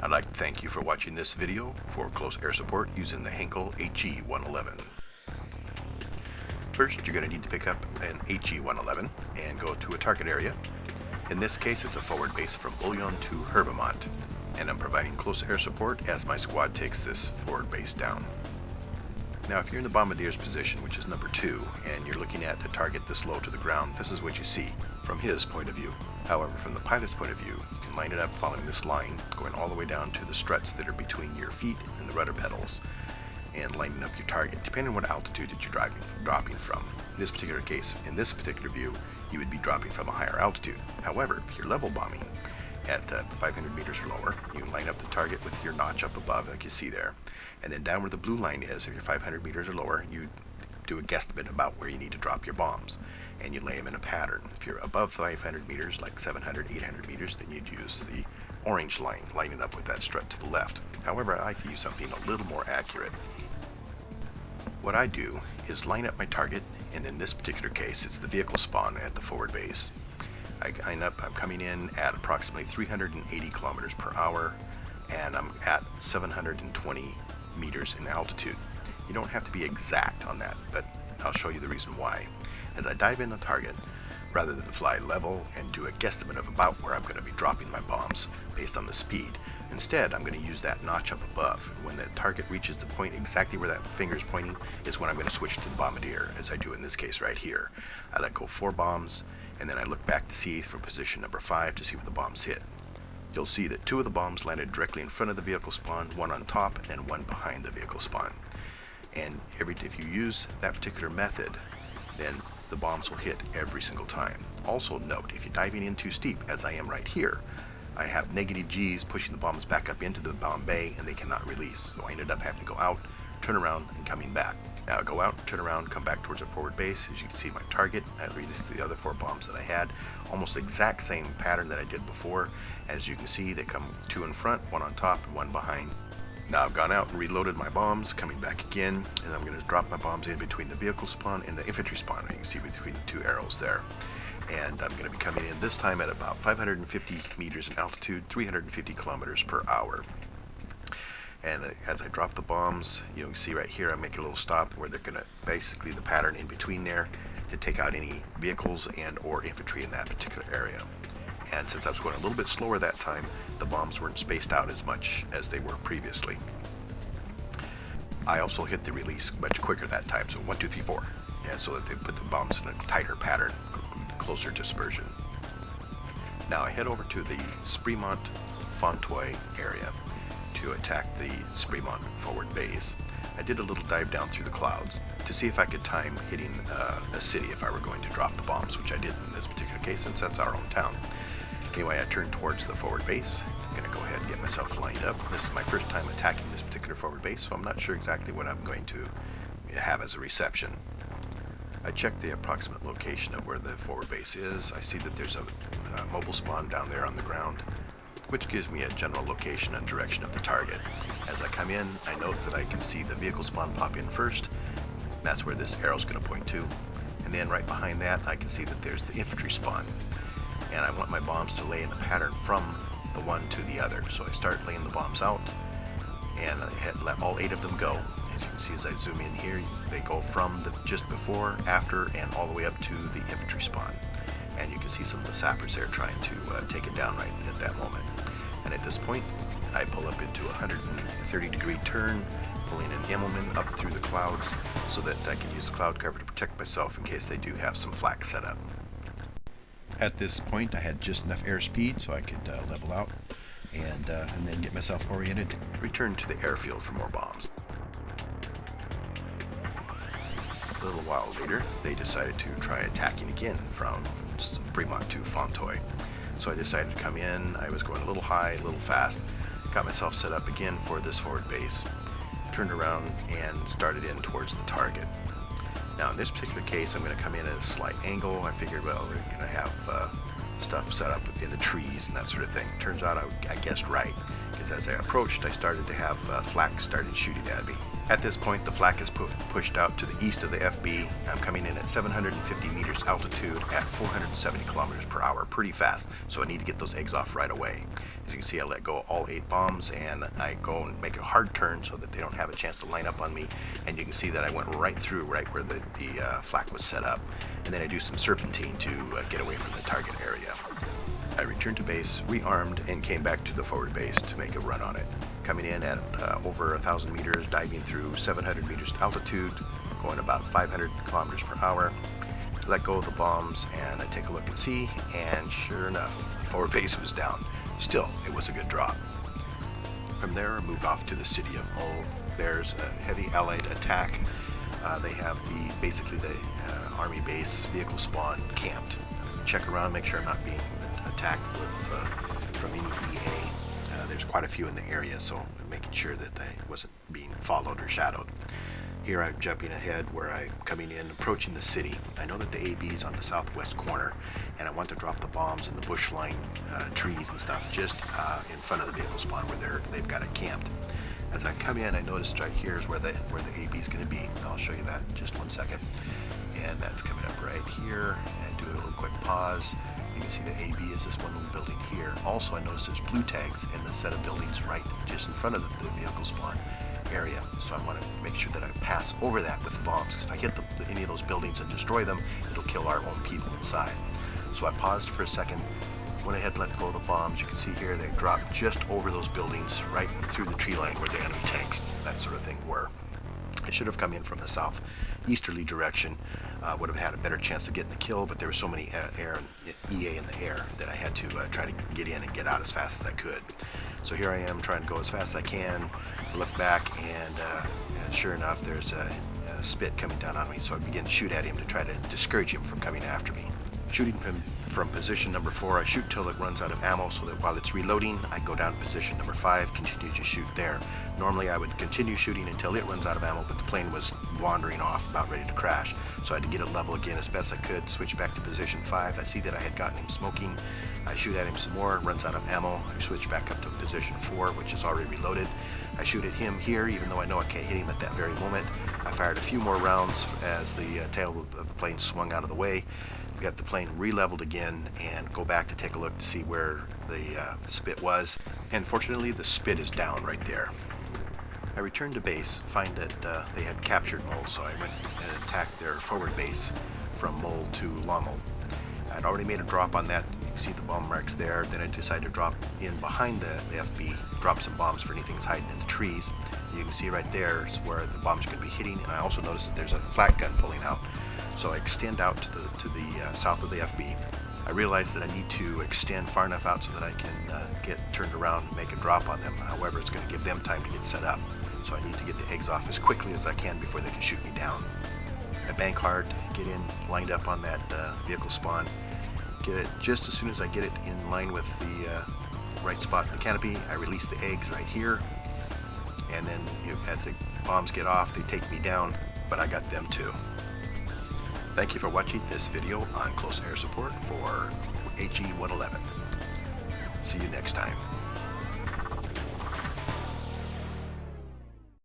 I'd like to thank you for watching this video for close air support using the Henkel HE-111. First, you're going to need to pick up an HE-111 and go to a target area. In this case, it's a forward base from Bouillon to Herbemont, and I'm providing close air support as my squad takes this forward base down. Now, if you're in the bombardier's position, which is number 2, and you're looking at the target this low to the ground, this is what you see from his point of view. However, from the pilot's point of view, you can line it up following this line, going all the way down to the struts that are between your feet and the rudder pedals, and lining up your target, depending on what altitude that you're dropping from. In this particular case, in this particular view, you would be dropping from a higher altitude. However, if you're level bombing at 500 meters or lower, you can line up the target with your notch up above, like you see there. And then down where the blue line is, if you're 500 meters or lower, you do a guesstimate about where you need to drop your bombs, and you lay them in a pattern. If you're above 500 meters, like 700, 800 meters, then you'd use the orange line, lining up with that strut to the left. However, I like to use something a little more accurate. What I do is line up my target, and in this particular case, it's the vehicle spawn at the forward base. I'm coming in at approximately 380 kilometers per hour, and I'm at 720 meters in altitude. You don't have to be exact on that, but I'll show you the reason why. As I dive in the target, rather than fly level and do a guesstimate of about where I'm going to be dropping my bombs based on the speed, instead I'm going to use that notch up above. When the target reaches the point exactly where that finger is pointing is when I'm going to switch to the bombardier, as I do in this case right here. I let go 4 bombs, and then I look back to see for position number 5 to see where the bombs hit. You'll see that 2 of the bombs landed directly in front of the vehicle spawn, 1 on top and 1 behind the vehicle spawn. And if you use that particular method, then the bombs will hit every single time. Also note, if you're diving in too steep, as I am right here, I have negative G's pushing the bombs back up into the bomb bay, and they cannot release. So I ended up having to go out, turn around, and coming back. Now I go out, turn around, come back towards a forward base. As you can see, my target, I released the other 4 bombs that I had. Almost the exact same pattern that I did before. As you can see, they come 2 in front, 1 on top, and 1 behind. Now I've gone out and reloaded my bombs, coming back again, and I'm going to drop my bombs in between the vehicle spawn and the infantry spawn. You can see between the 2 arrows there. And I'm going to be coming in this time at about 550 meters in altitude, 350 kilometers per hour. And as I drop the bombs, you can see right here, I make a little stop where they're going to, basically the pattern in between there, to take out any vehicles and or infantry in that particular area. And since I was going a little bit slower that time, the bombs weren't spaced out as much as they were previously. I also hit the release much quicker that time, so 1, 2, 3, 4. And so that they put the bombs in a tighter pattern, closer to dispersion. Now I head over to the Spremont-Fontoy area to attack the Spremont forward base. I did a little dive down through the clouds to see if I could time hitting a city if I were going to drop the bombs, which I did in this particular case since that's our own town. Anyway, I turned towards the forward base. I'm going to go ahead and get myself lined up. This is my first time attacking this particular forward base, so I'm not sure exactly what I'm going to have as a reception. I checked the approximate location of where the forward base is. I see that there's a mobile spawn down there on the ground, which gives me a general location and direction of the target. As I come in, I note that I can see the vehicle spawn pop in first. That's where this arrow's going to point to. And then right behind that, I can see that there's the infantry spawn. And I want my bombs to lay in a pattern from the one to the other. So I start laying the bombs out, and I let all 8 of them go. As you can see, as I zoom in here, they go from the just before, after, and all the way up to the infantry spawn. And you can see some of the sappers there trying to take it down right at that moment. And at this point, I pull up into a 130-degree turn, pulling an Immelman up through the clouds so that I can use the cloud cover to protect myself in case they do have some flak set up. At this point, I had just enough airspeed so I could level out and then get myself oriented to return to the airfield for more bombs. A little while later, they decided to try attacking again from Spremont to Fontoy. So I decided to come in. I was going a little high, a little fast, got myself set up again for this forward base, turned around and started in towards the target. Now in this particular case, I'm going to come in at a slight angle. I figured, well, they're going to have stuff set up in the trees and that sort of thing. Turns out I guessed right, because as I approached, I started to have flak started shooting at me. At this point, the flak is pushed out to the east of the FB. I'm coming in at 750 meters altitude at 470 kilometers per hour, pretty fast, so I need to get those eggs off right away. As you can see, I let go all 8 bombs, and I go and make a hard turn so that they don't have a chance to line up on me. And you can see that I went right through right where the flak was set up. And then I do some serpentine to get away from the target area. I returned to base, rearmed, and came back to the forward base to make a run on it. Coming in at over 1,000 meters, diving through 700 meters altitude, going about 500 kilometers per hour. Let go of the bombs, and I take a look and see, and sure enough, the forward base was down. Still, it was a good drop. From there, I moved off to the city of Mull. There's a heavy Allied attack. They have basically the Army base vehicle spawn camped. Check around, make sure I'm not being attacked from any EA. There's quite a few in the area, so I'm making sure that I wasn't being followed or shadowed. Here I'm jumping ahead where I'm coming in, approaching the city. I know that the AB is on the southwest corner, and I want to drop the bombs in the bush line trees and stuff just in front of the vehicle spawn where they've got it camped. As I come in, I noticed right here is where the AB is going to be. I'll show you that in just one second. And that's coming up right here. And do a little quick pause. You can see the AB is this one little building here. Also, I noticed there's blue tags in the set of buildings right just in front of the vehicle spawn area. So I want to make sure that I pass over that with bombs. If I hit any of those buildings and destroy them, it'll kill our own people inside. So I paused for a second, went ahead and let go of the bombs. You can see here they dropped just over those buildings, right through the tree line where the enemy tanks, that sort of thing, were. I should have come in from the southeasterly direction. Would have had a better chance of getting the kill, but there were so many EA in the air that I had to try to get in and get out as fast as I could. So here I am trying to go as fast as I can. I look back, and sure enough, there's a spit coming down on me. So I begin to shoot at him to try to discourage him from coming after me. Shooting from position number 4, I shoot till it runs out of ammo, so that while it's reloading, I go down to position number 5, continue to shoot there. Normally I would continue shooting until it runs out of ammo, but the plane was wandering off, about ready to crash. So I had to get it level again as best I could, switch back to position 5. I see that I had gotten him smoking. I shoot at him some more, runs out of ammo. I switch back up to position 4, which is already reloaded. I shoot at him here, even though I know I can't hit him at that very moment. I fired a few more rounds as the tail of the plane swung out of the way. We got the plane re-leveled again and go back to take a look to see where the spit was. And fortunately, the spit is down right there. I returned to base, find that they had captured Mull, so I went and attacked their forward base from Mull to Lommel. I'd already made a drop on that. You can see the bomb marks there. Then I decided to drop in behind the FB, drop some bombs for anything that's hiding in the trees. You can see right there is where the bombs are going to be hitting, and I also noticed that there's a flak gun pulling out. So I extend out to the south of the FB. I realize that I need to extend far enough out so that I can get turned around and make a drop on them. However, it's going to give them time to get set up. So I need to get the eggs off as quickly as I can before they can shoot me down. I bank hard, get in, lined up on that vehicle spawn. Get it just as soon as I get it in line with the right spot in the canopy. I release the eggs right here. And then as the bombs get off, they take me down, but I got them too. Thank you for watching this video on close air support for HE-111. See you next time.